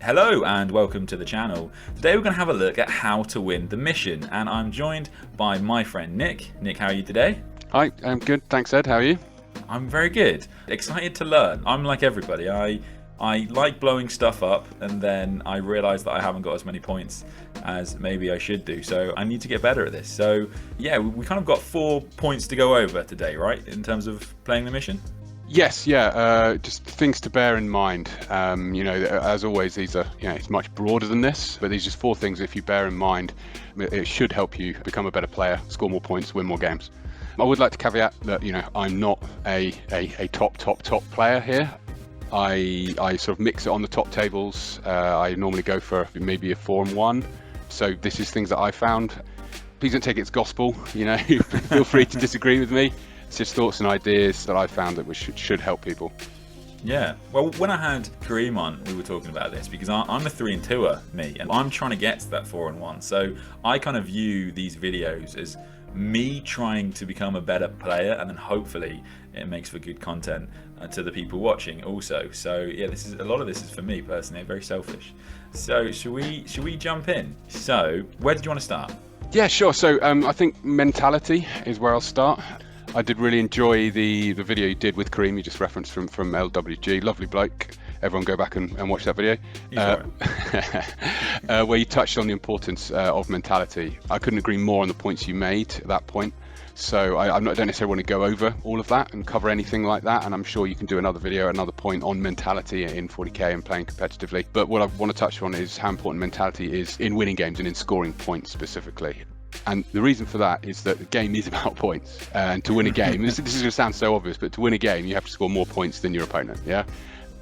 Hello and welcome to the channel. Today we're going to have a look at how to win the mission, and I'm joined by my friend Nick. Nick, how are you today? Hi, I'm good, thanks Ed, how are you? I'm very good. Excited to learn. I'm like everybody. I like blowing stuff up, and then I realise that I haven't got as many points as maybe I should do, so I need to get better at this. So yeah, we kind of got 4 points to go over today, right, in terms of playing the mission? Yes, just things to bear in mind. As always, these are, it's much broader than this, but these are just 4 things if you bear in mind, it should help you become a better player, score more points, win more games. I would like to caveat that, I'm not a top player here. I sort of mix it on the top tables. I normally go for maybe a 4 and 1. So this is things that I found. Please don't take it as gospel, feel free to disagree with me. It's just thoughts and ideas that I found that should help people. Yeah, well, when I had Kareem on, we were talking about this because I'm a 3 and 2er, me, and I'm trying to get to that 4 and 1. So I kind of view these videos as me trying to become a better player, and then hopefully it makes for good content to the people watching also. So yeah, a lot of this is for me personally. I'm very selfish. So should we jump in? So where did you want to start? Yeah, sure. So I think mentality is where I'll start. I did really enjoy the video you did with Kareem, you just referenced from LWG. Lovely bloke. Everyone go back and watch that video. Where you touched on the importance of mentality. I couldn't agree more on the points you made at that point. So I don't necessarily want to go over all of that and cover anything like that. And I'm sure you can do another video, another point on mentality in 40K and playing competitively. But what I want to touch on is how important mentality is in winning games and in scoring points specifically. And the reason for that is that the game is about points. And to win a game, this is going to sound so obvious, but to win a game, you have to score more points than your opponent, yeah?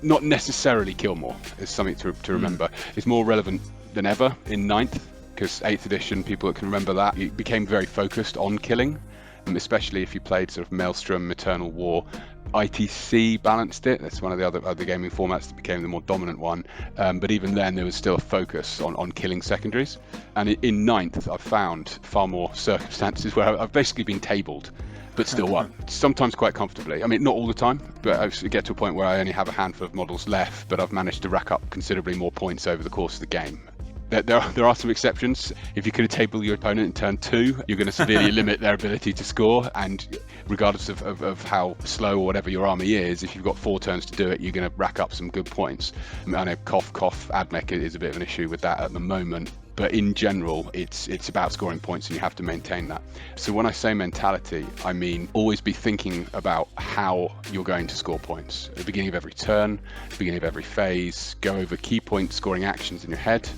Not necessarily kill more, is something to remember. It's more relevant than ever in 9th, because 8th edition, people that can remember that, it became very focused on killing, especially if you played sort of Maelstrom, Eternal War. ITC balanced it. That's one of the other gaming formats that became the more dominant one. But even then, there was still a focus on killing secondaries. And in 9th, I've found far more circumstances where I've basically been tabled, but still won. Sometimes quite comfortably. I mean, not all the time, but I get to a point where I only have a handful of models left, but I've managed to rack up considerably more points over the course of the game. There are some exceptions. If you could table your opponent in turn 2, you're going to severely limit their ability to score, and regardless of how slow or whatever your army is, if you've got 4 turns to do it, you're going to rack up some good points. I know cough admech is a bit of an issue with that at the moment, but in general it's about scoring points, and you have to maintain that. So when I say mentality, I mean always be thinking about how you're going to score points at the beginning of every turn, the beginning of every phase. Go over key point scoring actions in your head.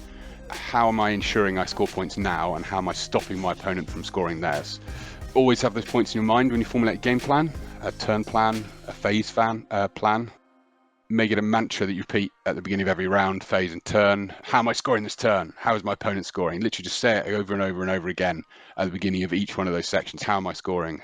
How am I ensuring I score points now, and how am I stopping my opponent from scoring theirs? Always have those points in your mind when you formulate a game plan, a turn plan, a phase plan. Make it a mantra that you repeat at the beginning of every round, phase and turn. How am I scoring this turn? How is my opponent scoring? Literally just say it over and over and over again at the beginning of each one of those sections. How am I scoring?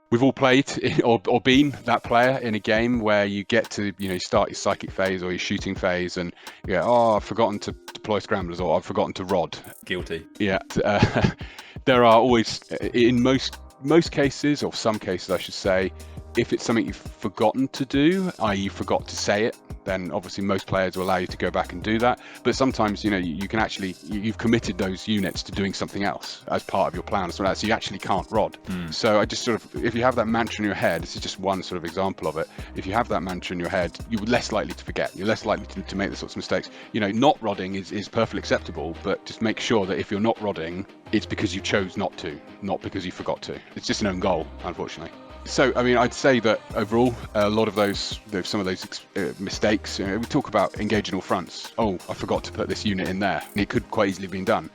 We've all played or been that player in a game where you get to, start your psychic phase or your shooting phase, and you go, oh, I've forgotten to deploy scramblers, or I've forgotten to rod. Guilty. Yeah. There are always, in most cases, or some cases I should say, if it's something you've forgotten to do, i.e. you forgot to say it, then obviously most players will allow you to go back and do that. But sometimes, you can actually, you've committed those units to doing something else as part of your plan, so you actually can't rod. So I just sort of, if you have that mantra in your head, this is just one sort of example of it. If you have that mantra in your head, you're less likely to forget. You're less likely to make the sorts of mistakes. Not rodding is perfectly acceptable, but just make sure that if you're not rodding, it's because you chose not to, not because you forgot to. It's just an own goal, unfortunately. So, I mean, I'd say that overall, a lot of some of those mistakes, we talk about engaging all fronts. Oh, I forgot to put this unit in there. It could quite easily have been done.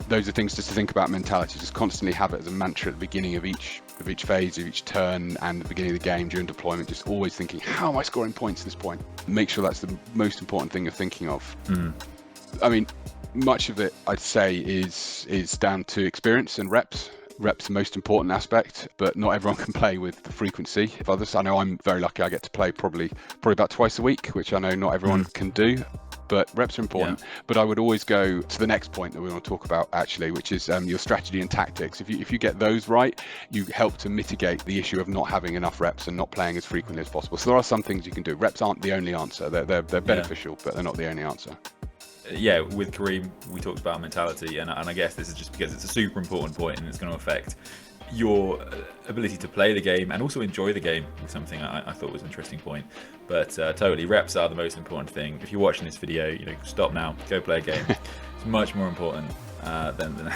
Those are things just to think about mentality. Just constantly have it as a mantra at the beginning of each phase, of each turn, and at the beginning of the game during deployment. Just always thinking, how am I scoring points at this point? Make sure that's the most important thing you're thinking of. I mean, much of it, I'd say, is down to experience and reps. Rep's the most important aspect, but not everyone can play with the frequency of others. I know I'm very lucky. I get to play probably about twice a week, which I know not everyone can do, but reps are important. But I would always go to the next point that we want to talk about actually, which is your strategy and tactics. If you get those right, you help to mitigate the issue of not having enough reps and not playing as frequently as possible. So there are some things you can do. Reps aren't the only answer. They're beneficial, but they're not the only answer. yeah, with Kareem, we talked about mentality, and I guess this is just because it's a super important point and it's going to affect your ability to play the game and also enjoy the game. Something I thought was an interesting point. But totally, reps are the most important thing. If you're watching this video, stop now, go play a game. It's much more important than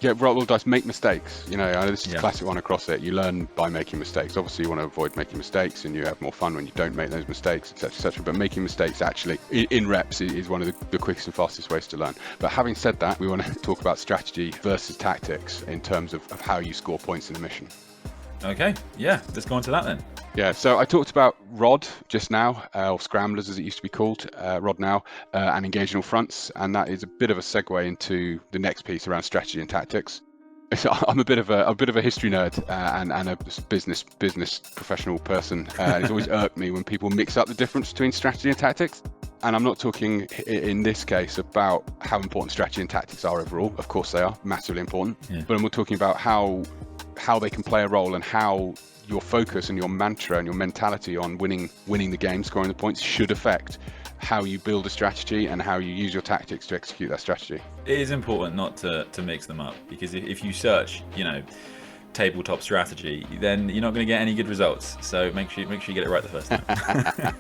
Yeah, roll dice, make mistakes. I know this is a Yeah. classic one across it. You learn by making mistakes. Obviously, you want to avoid making mistakes, and you have more fun when you don't make those mistakes, etc., etc. But making mistakes actually in reps is one of the quickest and fastest ways to learn. But having said that, we want to talk about strategy versus tactics in terms of how you score points in a mission. Okay, yeah, let's go on to that then. Yeah, so I talked about ROD just now, or Scramblers as it used to be called, ROD now, and engaging all fronts, and that is a bit of a segue into the next piece around strategy and tactics. So I'm a bit of a history nerd and a business professional person. It's always irked me when people mix up the difference between strategy and tactics. And I'm not talking in this case about how important strategy and tactics are overall. Of course they are massively important, but I'm talking about how they can play a role and how your focus and your mantra and your mentality on winning the game, scoring the points, should affect how you build a strategy and how you use your tactics to execute that strategy. It is important not to mix them up, because if you search, tabletop strategy, then you're not going to get any good results. So make sure you get it right the first time.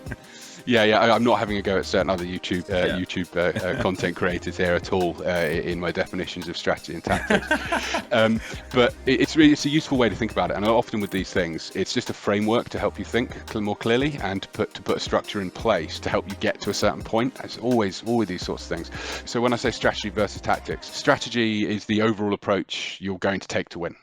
Yeah, I'm not having a go at certain other YouTube content creators here at all in my definitions of strategy and tactics. But it's a useful way to think about it. And often with these things, it's just a framework to help you think more clearly and to put a structure in place to help you get to a certain point. It's always these sorts of things. So when I say strategy versus tactics, strategy is the overall approach you're going to take to win.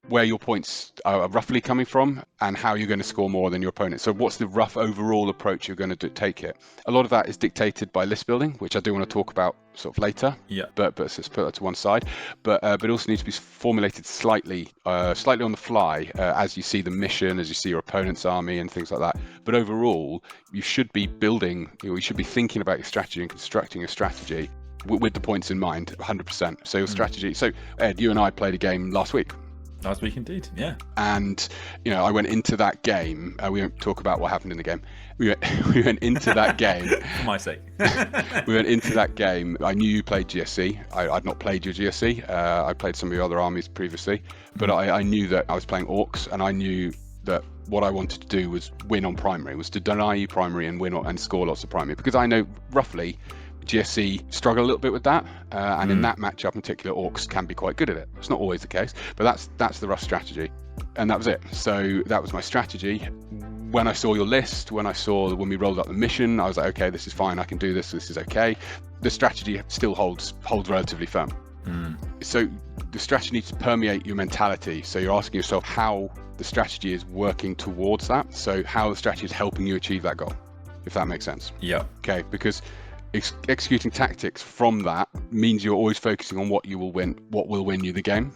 Where your points are roughly coming from and how you're going to score more than your opponent. So what's the rough overall approach you're going to take it? A lot of that is dictated by list building, which I do want to talk about sort of later. Yeah. But let's put that to one side. But it also needs to be formulated slightly on the fly as you see the mission, as you see your opponent's army and things like that. But overall, you should be building. You should be thinking about your strategy and constructing a strategy with the points in mind, 100%. So your strategy. So Ed, you and I played a game last week. Last week indeed, yeah. And I went into that game. We won't talk about what happened in the game. We went into that game. For my sake. We went into that game. I knew you played GSC. I'd not played your GSC. I played some of your other armies previously, but I knew that I was playing orcs, and I knew that what I wanted to do was win on primary, was to deny you primary and win and score lots of primary, because I know roughly GSC struggle a little bit with that, and in that matchup in particular, orcs can be quite good at it. It's not always the case, but that's the rough strategy, and that was it. So that was my strategy. When I saw your list, when we rolled up the mission, I was like, okay, this is fine. I can do this. This is okay. The strategy still holds relatively firm. So the strategy needs to permeate your mentality. So you're asking yourself how the strategy is working towards that. So how the strategy is helping you achieve that goal, if that makes sense. Yeah. Okay, because executing tactics from that means you're always focusing on what will win you the game,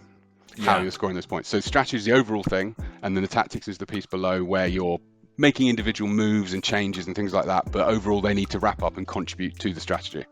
how you're scoring those points. So strategy is the overall thing, and then the tactics is the piece below where you're making individual moves and changes and things like that, but overall they need to wrap up and contribute to the strategy.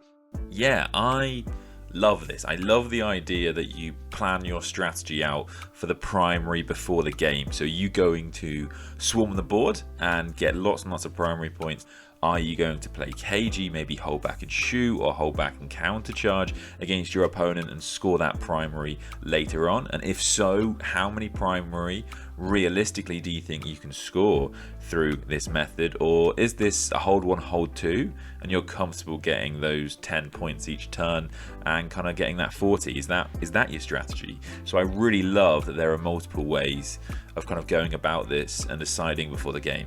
Yeah, I love this. I love the idea that you plan your strategy out for the primary before the game. So you going to swarm the board and get lots and lots of primary points. Are you going to play cagey, maybe hold back and shoot, or hold back and countercharge against your opponent and score that primary later on? And if so, how many primary realistically do you think you can score through this method? Or is this a hold one, hold two, and you're comfortable getting those 10 points each turn and kind of getting that 40? Is that your strategy? So I really love that there are multiple ways of kind of going about this and deciding before the game.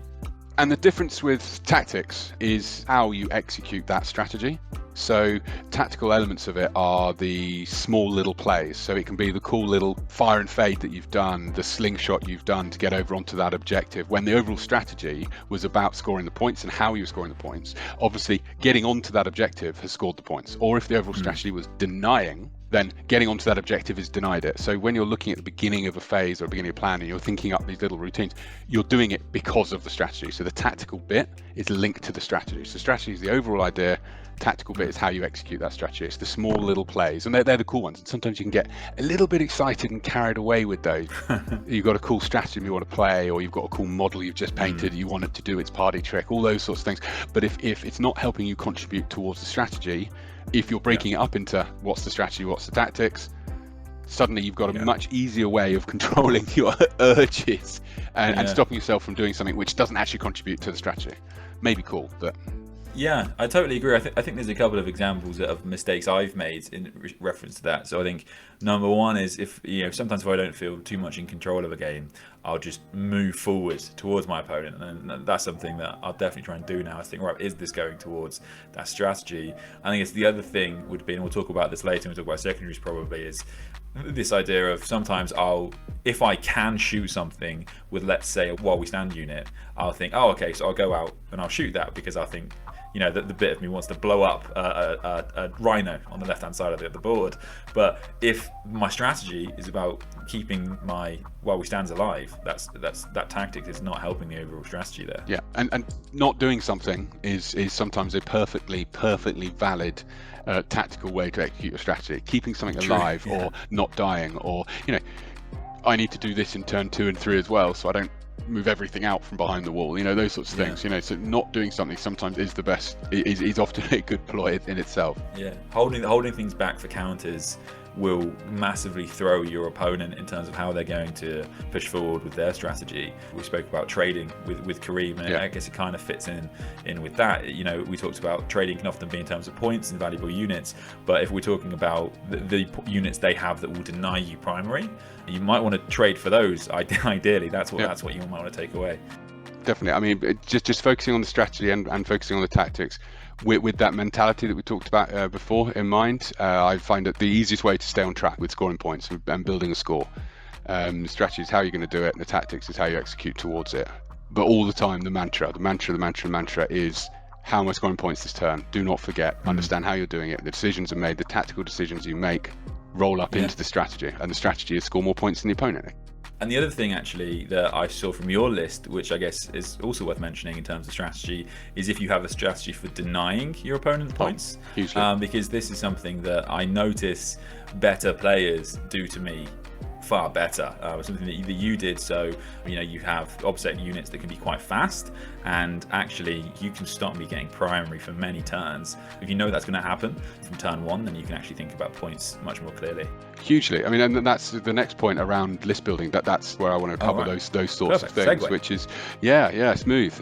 And the difference with tactics is how you execute that strategy. So tactical elements of it are the small little plays. So it can be the cool little fire and fade that you've done, the slingshot you've done to get over onto that objective, when the overall strategy was about scoring the points and how you were scoring the points. Obviously, getting onto that objective has scored the points. Or if the overall strategy was denying, then getting onto that objective has denied it. So when you're looking at the beginning of a phase or beginning of a plan and you're thinking up these little routines, you're doing it because of the strategy. So the tactical bit is linked to the strategy. So strategy is the overall idea. Tactical bit is how you execute that strategy. It's the small little plays, and they're the cool ones. And sometimes you can get a little bit excited and carried away with those. You've got a cool strategy you want to play, or you've got a cool model you've just painted, you want it to do its party trick, all those sorts of things. But if it's not helping you contribute towards the strategy, if you're breaking it up into what's the strategy, what's the tactics, suddenly you've got a much easier way of controlling your urges and stopping yourself from doing something which doesn't actually contribute to the strategy. Maybe cool, but... Yeah, I totally agree. I think there's a couple of examples of mistakes I've made in reference to that. So I think number one is if sometimes if I don't feel too much in control of a game, I'll just move forward towards my opponent, and that's something that I'll definitely try and do now. I think, right, is this going towards that strategy? I think it's the other thing would be, and we'll talk about this later when we talk about secondaries probably, is this idea of sometimes if I can shoot something with, let's say, a while we stand unit, I'll think, oh, okay, so I'll go out and I'll shoot that because I think, that the bit of me wants to blow up a rhino on the left-hand side of the board. But if my strategy is about keeping my while we stands alive, that tactic is not helping the overall strategy there. Yeah, and not doing something is sometimes a perfectly valid tactical way to execute your strategy. Keeping something alive or not dying, or I need to do this in turn 2 and 3 as well, so I don't move everything out from behind the wall, those sorts of things. So not doing something sometimes is the best, is often a good ploy in itself. Holding things back for counters will massively throw your opponent in terms of how they're going to push forward with their strategy. We spoke about trading with Kareem, and I guess it kind of fits in with that. We talked about trading can often be in terms of points and valuable units, but if we're talking about the units they have that will deny you primary, you might want to trade for those. Ideally, that's what you might want to take away. Definitely. I mean, just focusing on the strategy and focusing on the tactics. With that mentality that we talked about before in mind, I find that the easiest way to stay on track with scoring points and building a score. The strategy is how you're going to do it, and the tactics is how you execute towards it. But all the time, the mantra is, how am I scoring points this turn? Do not forget, understand how you're doing it. The decisions are made, the tactical decisions you make roll up into the strategy, and the strategy is score more points than the opponent. And the other thing actually that I saw from your list, which I guess is also worth mentioning in terms of strategy, is if you have a strategy for denying your opponent points. Because this is something that I notice better players do to me far better. Something that you did. So you have obsec units that can be quite fast, and actually you can stop me getting primary for many turns. If you know that's going to happen from turn 1, then you can actually think about points much more clearly. Hugely. I mean, and that's the next point around list building. That's where I want to cover those sorts of things. Segue. Which is smooth.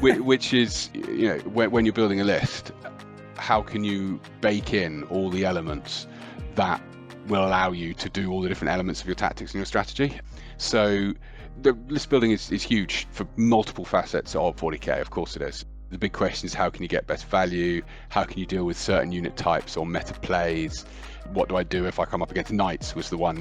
Which is when you're building a list, how can you bake in all the elements that will allow you to do all the different elements of your tactics and your strategy? So the list building is huge for multiple facets of 40k. Of course it is. The big question is, how can you get best value? How can you deal with certain unit types or meta plays? What do I do if I come up against knights? Was the one,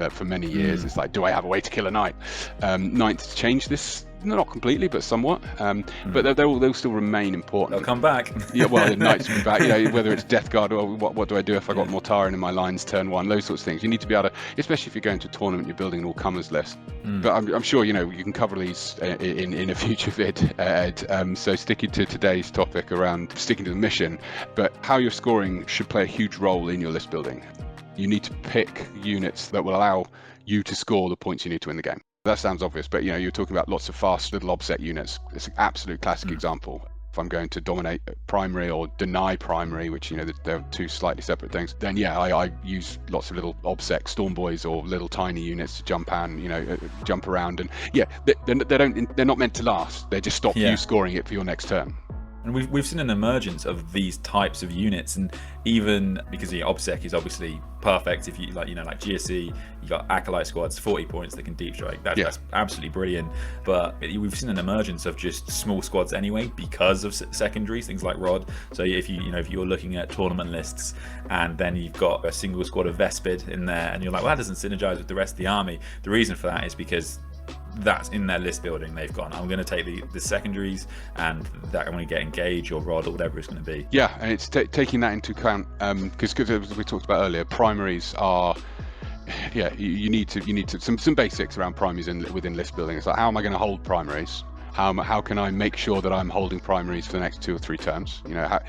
for many years. It's like, do I have a way to kill a knight? Knights change this, not completely, but somewhat. But they'll still remain important. They'll come back. The knights will be back. Whether it's Death Guard or what do I do if I got Mortaran in my lines turn 1? Those sorts of things. You need to be able to, especially if you're going to a tournament, you're building an all-comers list. But I'm sure you can cover these in a future vid, Ed. So sticking to today's topic around sticking to the mission, but how you're scoring should play a huge role in your list building. You need to pick units that will allow you to score the points you need to win the game. That sounds obvious, but you're talking about lots of fast little obset units. It's an absolute classic example. If I'm going to dominate primary or deny primary, which they're two slightly separate things, then I use lots of little obsec storm boys or little tiny units to jump jump around, and they're not meant to last. They just stop you scoring it for your next turn. And we've seen an emergence of these types of units, and even because the OBSEC is obviously perfect. If you like GSE, you got Acolyte squads, 40 points that can deep strike. That's absolutely brilliant. But we've seen an emergence of just small squads anyway because of secondaries, things like Rod. So if you're looking at tournament lists and then you've got a single squad of Vespid in there, and you're like, well, that doesn't synergize with the rest of the army. The reason for that is because that's in their list building. They've gone, I'm going to take the secondaries, and that I'm going to get Engage or Rod or whatever it's going to be. Yeah, and it's taking that into account because as we talked about earlier, primaries are you need to some basics around primaries within list building. It's like, how am I going to hold primaries? How can I make sure that I'm holding primaries for the next 2 or 3 turns? You know,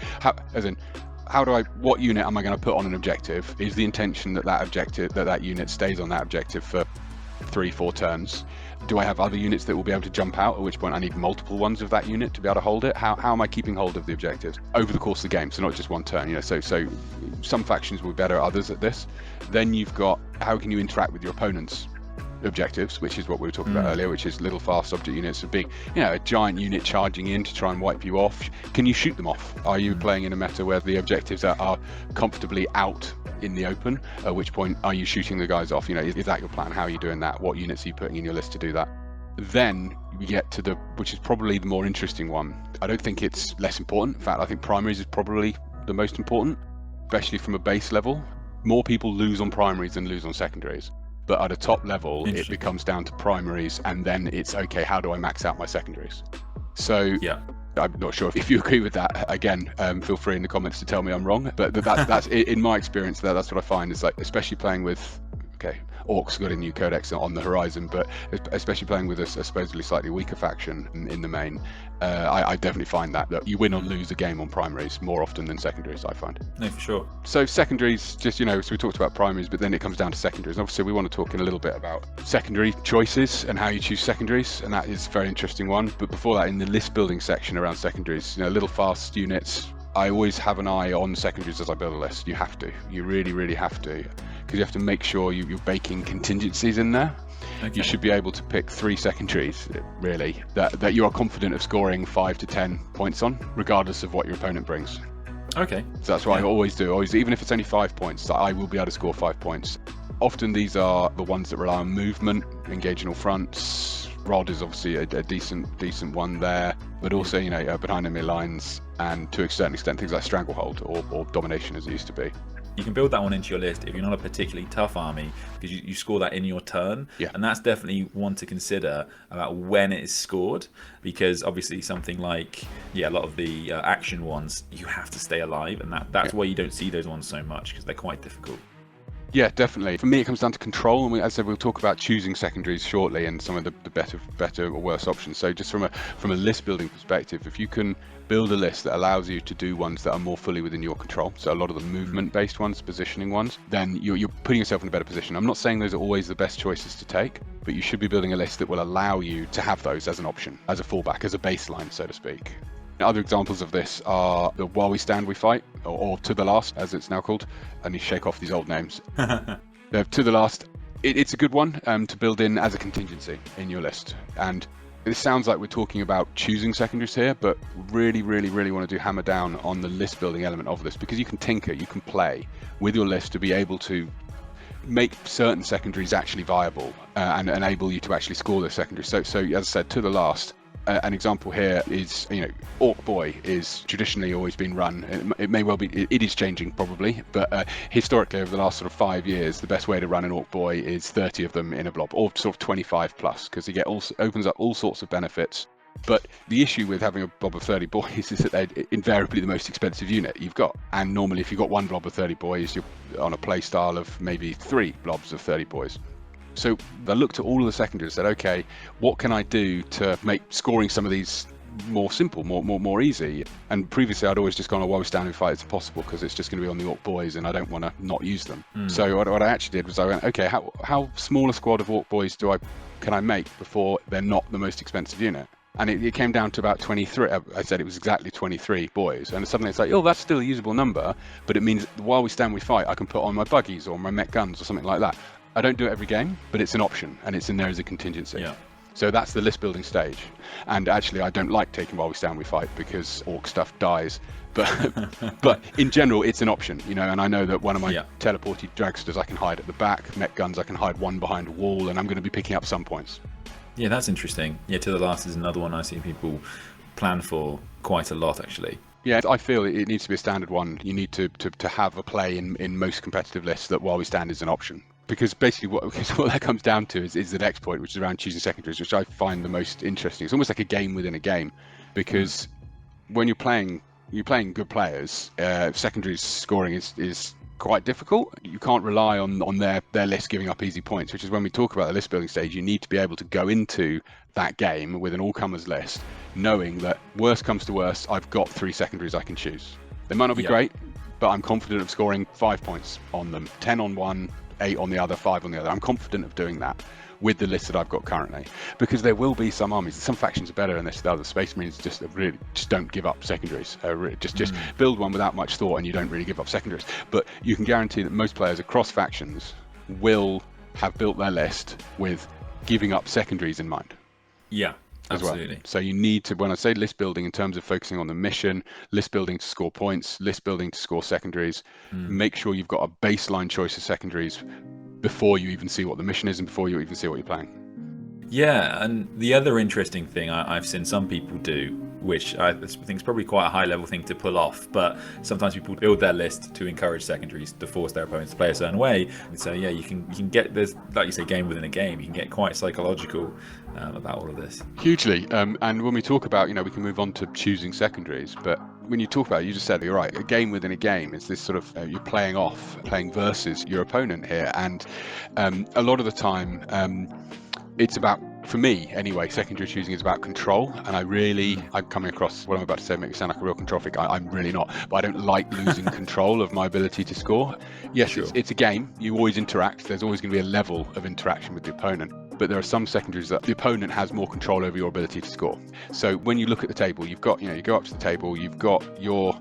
what unit am I going to put on an objective? Is the intention that that unit stays on that objective for 3-4 turns? Do I have other units that will be able to jump out, at which point I need multiple ones of that unit to be able to hold it? How am I keeping hold of the objectives over the course of the game, so not just one turn? You know, so some factions will be better at others at this. Then you've got, how can you interact with your opponents' objectives, which is what we were talking about earlier, which is little fast object units, a big, you know, a giant unit charging in to try and wipe you off. Can you shoot them off? Are you playing in a meta where the objectives are comfortably out in the open, at which point are you shooting the guys off? You know, is that your plan? How are you doing that? What units are you putting in your list to do that? Then we get to which is probably the more interesting one. I don't think it's less important. In fact, I think primaries is probably the most important, especially from a base level. More people lose on primaries than lose on secondaries. But at a top level, it becomes down to primaries, and then it's, okay, how do I max out my secondaries? So yeah. I'm not sure if you agree with that. Again, feel free in the comments to tell me I'm wrong. But that's in my experience, that's what I find is, like, especially playing with, Orcs got a new codex on the horizon, but especially playing with a supposedly slightly weaker faction in the main, I definitely find that you win or lose a game on primaries more often than secondaries, I find. No, for sure. So secondaries, just, you know, so we talked about primaries, but then it comes down to secondaries. And obviously we want to talk in a little bit about secondary choices and how you choose secondaries, and that is a very interesting one. But before that, in the list building section around secondaries, you know, little fast units, I always have an eye on secondaries as I build a list. You have to. You really, really have to. Because you have to make sure you're baking contingencies in there. Okay. You should be able to pick 3 secondaries, really, that you are confident of scoring 5 to 10 points on, regardless of what your opponent brings. Okay. So that's what I always do. Even if it's only 5 points, I will be able to score 5 points. Often these are the ones that rely on movement, engaging all fronts. Rod is obviously a decent one there, but also, you know, behind enemy lines, and to a certain extent things like stranglehold or domination as it used to be. You can build that one into your list if you're not a particularly tough army, because you score that in your turn. Yeah. And that's definitely one to consider about when it is scored, because obviously something like, a lot of the action ones, you have to stay alive, and that's why you don't see those ones so much, because they're quite difficult. Yeah, definitely. For me, it comes down to control, and as I said, we'll talk about choosing secondaries shortly and some of the better or worse options. So just from a list building perspective, if you can build a list that allows you to do ones that are more fully within your control, so a lot of the movement-based ones, positioning ones, then you're putting yourself in a better position. I'm not saying those are always the best choices to take, but you should be building a list that will allow you to have those as an option, as a fallback, as a baseline, so to speak. Other examples of this are the While We Stand We Fight, or To the Last, as it's now called. I need to shake off these old names. To the Last, it's a good one to build in as a contingency in your list. And it sounds like we're talking about choosing secondaries here, but really, really, really want to hammer down on the list building element of this, because you can tinker, you can play with your list to be able to make certain secondaries actually viable and enable you to actually score those secondaries. So as I said, To the Last, an example here is, you know, Orc Boy is traditionally always been run. It may well be, it is changing probably, but historically over the last sort of 5 years, the best way to run an Orc Boy is 30 of them in a blob, or sort of 25 plus, because opens up all sorts of benefits. But the issue with having a blob of 30 boys is that they're invariably the most expensive unit you've got. And normally if you've got one blob of 30 boys, you're on a play style of maybe 3 blobs of 30 boys. So I looked at all of the secondaries and said, okay, what can I do to make scoring some of these more simple, more easy? And previously I'd always just gone, while we stand and fight, it's impossible because it's just going to be on the Orc Boys and I don't want to not use them. So what I actually did was I went, okay, how small a squad of Orc Boys can I make before they're not the most expensive unit? And it came down to about 23. I said it was exactly 23 boys. And suddenly it's like, oh, that's still a usable number, but it means while we stand, we fight, I can put on my buggies or my mech guns or something like that. I don't do it every game, but it's an option and it's in there as a contingency. Yeah. So that's the list building stage. And actually, I don't like taking While We Stand, We Fight because Orc stuff dies. But in general, it's an option, you know. And I know that one of my teleported dragsters I can hide at the back, mech guns I can hide one behind a wall, and I'm going to be picking up some points. Yeah, that's interesting. Yeah, To the Last is another one I see people plan for quite a lot, actually. Yeah, I feel it needs to be a standard one. You need to have a play in most competitive lists that While We Stand is an option. Because basically what that comes down to is the next point, which is around choosing secondaries, which I find the most interesting. It's almost like a game within a game, because when you're playing good players, secondaries scoring is quite difficult. You can't rely on their list giving up easy points, which is when we talk about the list building stage, you need to be able to go into that game with an all-comers list, knowing that worst comes to worst, I've got 3 secondaries I can choose. They might not be great, but I'm confident of scoring 5 points on them, 10 on one, 8 on the other, 5 on the other. I'm confident of doing that with the list that I've got currently, because there will be some armies, some factions are better than this than others. Space Marines just really just don't give up secondaries. Just build one without much thought and you don't really give up secondaries. But you can guarantee that most players across factions will have built their list with giving up secondaries in mind. Yeah, absolutely. Well. So you need to, when I say list building in terms of focusing on the mission, list building to score points, list building to score secondaries, make sure you've got a baseline choice of secondaries before you even see what the mission is and before you even see what you're playing. Yeah, and the other interesting thing I've seen some people do, which I think is probably quite a high level thing to pull off, but sometimes people build their list to encourage secondaries, to force their opponents to play a certain way. And so yeah, you can get this, like you say, game within a game. You can get quite psychological about all of this. Hugely, and when we talk about, we can move on to choosing secondaries, but when you talk about it, you just said, you're right, a game within a game is this sort of, you're playing versus your opponent here, and a lot of the time, it's about, for me anyway, secondary choosing is about control, and I'm coming across, what I'm about to say make me sound like a real control freak. I'm really not, but I don't like losing control of my ability to score. Yes, sure. It's a game, you always interact, there's always going to be a level of interaction with the opponent, but there are some secondaries that the opponent has more control over your ability to score. So when you look at the table, you've got, you go up to the table, you've got your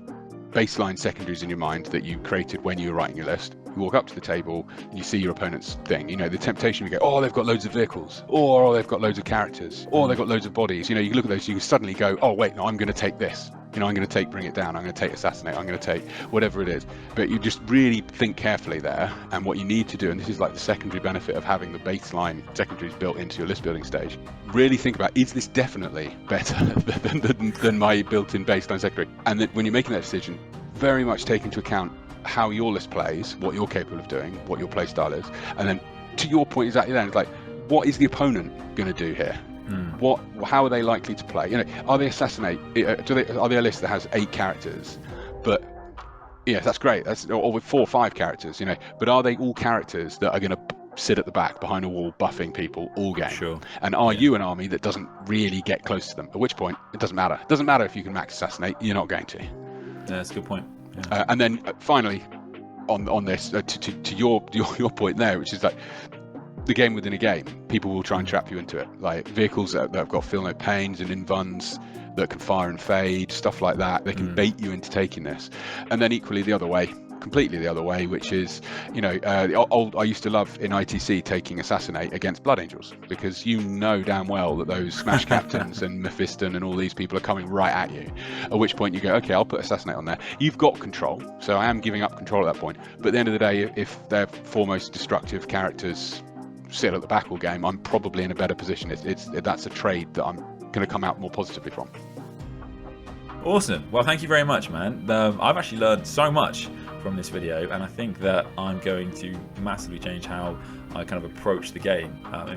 baseline secondaries in your mind that you created when you were writing your list. You walk up to the table, you see your opponent's thing. The temptation, you go, oh, they've got loads of vehicles, or oh, they've got loads of characters, or they've got loads of bodies. You look at those, you can suddenly go, oh wait, no, I'm going to take this. I'm going to take bring it down, I'm going to take assassinate, I'm going to take whatever it is. But you just really think carefully there, and what you need to do, and this is like the secondary benefit of having the baseline secondaries built into your list building stage, really think about, is this definitely better than my built-in baseline secondary? And that when you're making that decision, very much take into account how your list plays, what you're capable of doing, what your play style is, and then to your point exactly then, it's like, what is the opponent going to do here? How are they likely to play? Are they assassinate? Are they a list that has 8 characters? But yes, that's great. Or with 4 or 5 characters. But are they all characters that are going to sit at the back behind a wall buffing people all game? Sure. And are you an army that doesn't really get close to them? At which point it doesn't matter. It doesn't matter if you can max assassinate. You're not going to. Yeah, that's a good point. Yeah. And then finally, on this, to your point there, which is like, the game within a game, people will try and trap you into it, like vehicles that have got feel no pains and invuns that can fire and fade, stuff like that. They can bait you into taking this. And then equally the other way, completely the other way, which is, I used to love in ITC taking assassinate against Blood Angels, because damn well that those Smash Captains and Mephiston and all these people are coming right at you, at which point you go, okay, I'll put assassinate on there. You've got control, so I am giving up control at that point. But at the end of the day, if their foremost destructive characters sit at the back all game, I'm probably in a better position. That's a trade that I'm going to come out more positively from. Awesome. Well, thank you very much, man. I've actually learned so much from this video, and I think that I'm going to massively change how I kind of approach the game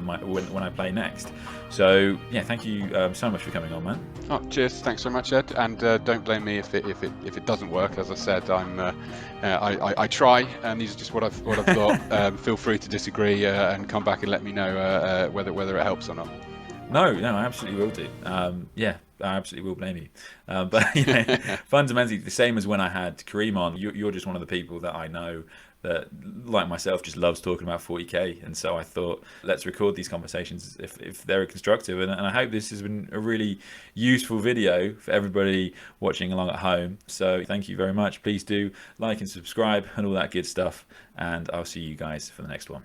when I play next. So yeah, thank you so much for coming on, man. Oh, cheers. Thanks so much, Ed. And don't blame me if it doesn't work. As I said, I try, and these are just what I've got. Feel free to disagree and come back and let me know whether it helps or not. No, I absolutely will do. Yeah, I absolutely will blame you. But fundamentally, the same as when I had Kareem on, you're just one of the people that I know that, like myself, just loves talking about 40K. And so I thought, let's record these conversations if they're constructive. And I hope this has been a really useful video for everybody watching along at home. So thank you very much. Please do like and subscribe and all that good stuff. And I'll see you guys for the next one.